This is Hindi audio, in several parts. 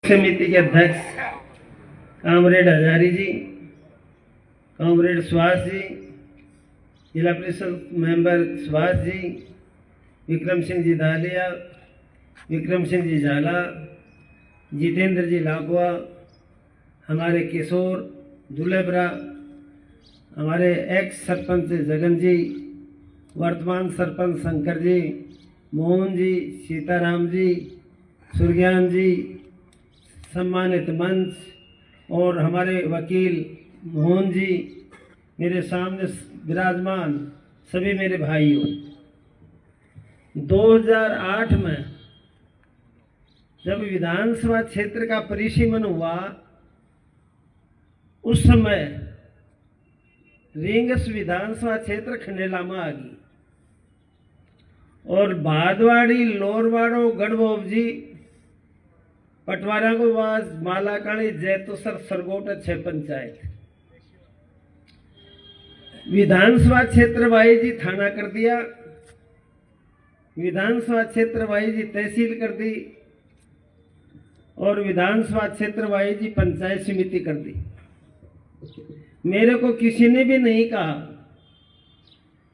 समिति के अध्यक्ष कामरेड हजारी जी, कामरेड सुभाष जी, जिला परिषद मेंबर सुभाष जी, विक्रम सिंह जी दालिया, विक्रम सिंह जी झाला, जितेंद्र जी लाखवा, हमारे किशोर दुलेबरा, हमारे एक्स सरपंच जगन जी, वर्तमान सरपंच शंकर जी, मोहन जी, सीताराम जी, सुरज्ञान जी, सम्मानित मंच और हमारे वकील मोहन जी, मेरे सामने विराजमान सभी मेरे भाइयों। 2008 में जब विधानसभा क्षेत्र का परिसीमन हुआ, उस समय रिंगस विधानसभा क्षेत्र खंडेला में आ गई और भादवाड़ी, लोरवाड़ो, गढ़बोबजी, पटवारा को वास, मालाकाणी, जैतोसर, सरगोट 6 पंचायत विधानसभा क्षेत्र वाइज ही थाना कर दिया, विधानसभा क्षेत्र वाइज ही तहसील कर दी और विधानसभा क्षेत्र वाइज ही पंचायत समिति कर दी। मेरे को किसी ने भी नहीं कहा,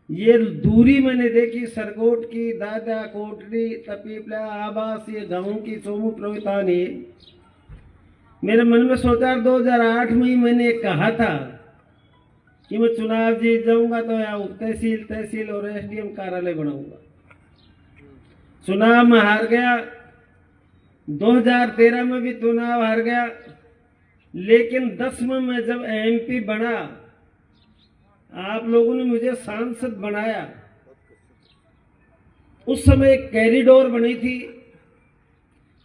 ये दूरी मैंने देखी सरगोट की, दादा कोटली, तपीपला, आवास, ये गाँव की सोमू प्रविता ने मेरे मन में सोचा 2008 में ही मैंने कहा था कि मैं चुनाव जीत जाऊंगा तो या तहसील और एसडीएम कार्यालय बनाऊंगा। चुनाव में हार गया, 2013 में भी चुनाव हार गया, लेकिन 10 में मैं जब एमपी बना, आप लोगों ने मुझे सांसद बनाया। उस समय एक कॉरिडोर बनी थी,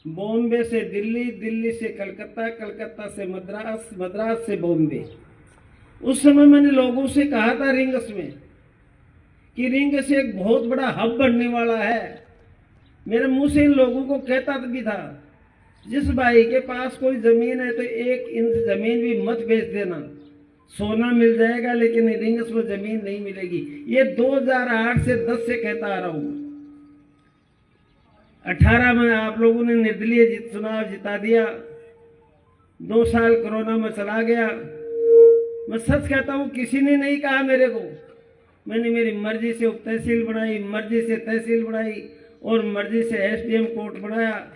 बॉम्बे से दिल्ली, दिल्ली से कलकत्ता, कलकत्ता से मद्रास, मद्रास से बॉम्बे। उस समय मैंने लोगों से कहा था रिंगस में कि रिंगस एक बहुत बड़ा हब बनने वाला है। मेरे मुंह से इन लोगों को कहता भी था, जिस भाई के पास कोई जमीन है तो 1 इंच जमीन भी मत बेच देना, सोना मिल जाएगा लेकिन रिंगस में जमीन नहीं मिलेगी। ये 2008 से 10 से कहता आ रहा हूं। 18 में आप लोगों ने निर्दलीय चुनाव जिता दिया, 2 साल कोरोना में चला गया। मैं सच कहता हूं, किसी ने नहीं कहा मेरे को, मैंने मेरी मर्जी से उप तहसील बनाई, मर्जी से तहसील बनाई और मर्जी से एसडीएम कोर्ट बनाया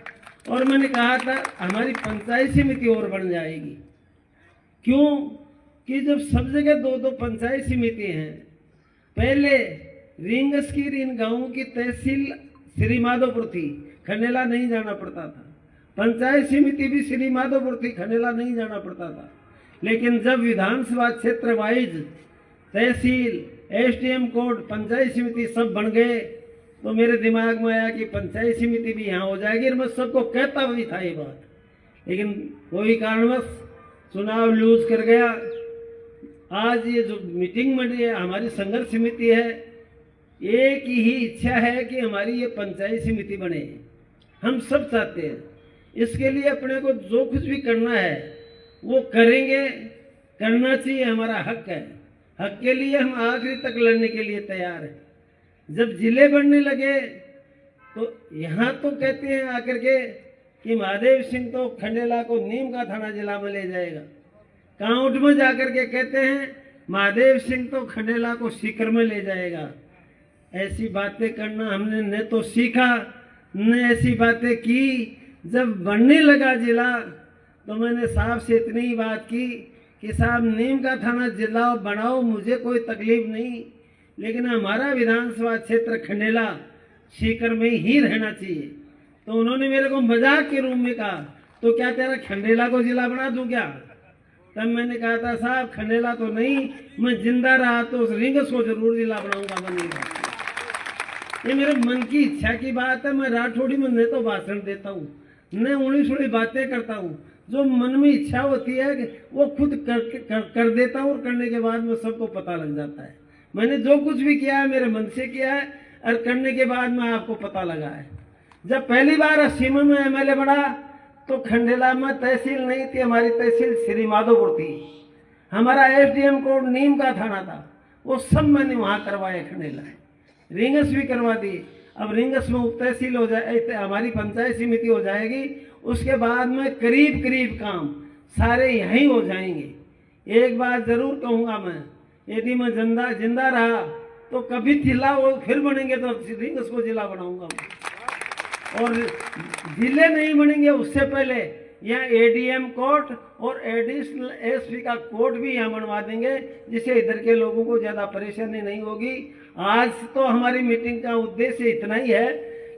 और मैंने कहा था हमारी पंचायत समिति और बन जाएगी। क्यों कि जब सब जगह 2-2 पंचायत समिति हैं। पहले रिंगस की इन गांवों की तहसील श्री माधोपुर थी, खंडेला नहीं जाना पड़ता था। पंचायत समिति भी श्री माधोपुर थी, खंडेला नहीं जाना पड़ता था। लेकिन जब विधानसभा क्षेत्र वाइज तहसील, एसडीएम कोर्ट, पंचायत समिति सब बन गए तो मेरे दिमाग में आया कि पंचायत समिति भी यहाँ हो जाएगी और मैं सबको कहता भी था ये बात, लेकिन कोई कारणवश चुनाव लूज कर गया। आज ये जो मीटिंग बनी है, हमारी संघर्ष समिति है, एक ही इच्छा है कि हमारी ये पंचायत समिति बने। हम सब चाहते हैं, इसके लिए अपने को जो कुछ भी करना है वो करेंगे, करना चाहिए, हमारा हक है। हक के लिए हम आखिरी तक लड़ने के लिए तैयार हैं। जब जिले बढ़ने लगे तो यहाँ तो कहते हैं आकर के कि महादेव सिंह तो खंडेला को नीम का थाना जिला में ले जाएगा। काउंट में जाकर के कहते हैं महादेव सिंह तो खंडेला को सीकर में ले जाएगा। ऐसी बातें करना हमने न तो सीखा न ऐसी बातें की। जब बढ़ने लगा जिला तो मैंने साहब से इतनी ही बात की कि साहब नीम का थाना जिला बनाओ, मुझे कोई तकलीफ नहीं, लेकिन हमारा विधानसभा क्षेत्र खंडेला सीकर में ही रहना चाहिए। तो उन्होंने मेरे को मजाक के रूप में कहा, तो क्या तेरा खंडेला को जिला बना दूं क्या? तब मैंने कहा था साहब खंडेला तो नहीं, मैं जिंदा रहा तो उस रिंगस को जरूर जिला बनाऊंगा, बनेगा। ये मेरे मन की इच्छा की बात है। मैं राठौड़ी में न तो भाषण देता हूँ न उड़ी बातें करता हूँ। जो मन में इच्छा होती है वो खुद कर देता हूँ और करने के बाद में सबको पता लग जाता है। मैंने जो कुछ भी किया है मेरे मन से किया है और करने के बाद में आपको पता लगा है। जब पहली बार 80 में एमएलए बना तो खंडेला में तहसील नहीं थी, हमारी तहसील श्री माधोपुर थी। हमारा एसडीएम कोर्ट नीम का थाना था, वो सब मैंने वहां करवाया। खंडेला रिंगस भी करवा दी। अब रिंगस में उप तहसील हो जाए, हमारी पंचायत समिति हो जाएगी उसके बाद में करीब करीब काम सारे यहीं हो जाएंगे। एक बात जरूर कहूँगा मैं, यदि मैं जिंदा रहा तो कभी जिला वो फिर बनेंगे तो रिंग्स को जिला बनाऊंगा मैं। और जिले नहीं बनेंगे उससे पहले यहाँ एडीएम कोर्ट और एडिशनल एसपी का कोर्ट भी यहाँ बनवा देंगे, जिससे इधर के लोगों को ज़्यादा परेशानी नहीं होगी। आज तो हमारी मीटिंग का उद्देश्य इतना ही है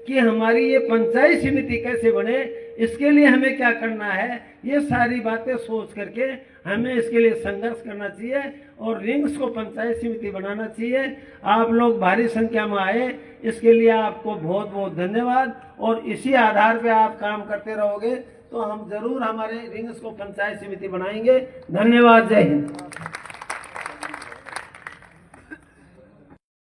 कि हमारी ये पंचायत समिति कैसे बने, इसके लिए हमें क्या करना है, ये सारी बातें सोच करके हमें इसके लिए संघर्ष करना चाहिए और रिंग्स को पंचायत समिति बनाना चाहिए। आप लोग भारी संख्या में आए, इसके लिए आपको बहुत बहुत धन्यवाद। और इसी आधार पे आप काम करते रहोगे तो हम जरूर हमारे रिंग्स को पंचायत समिति बनाएंगे। धन्यवाद, जय हिंद।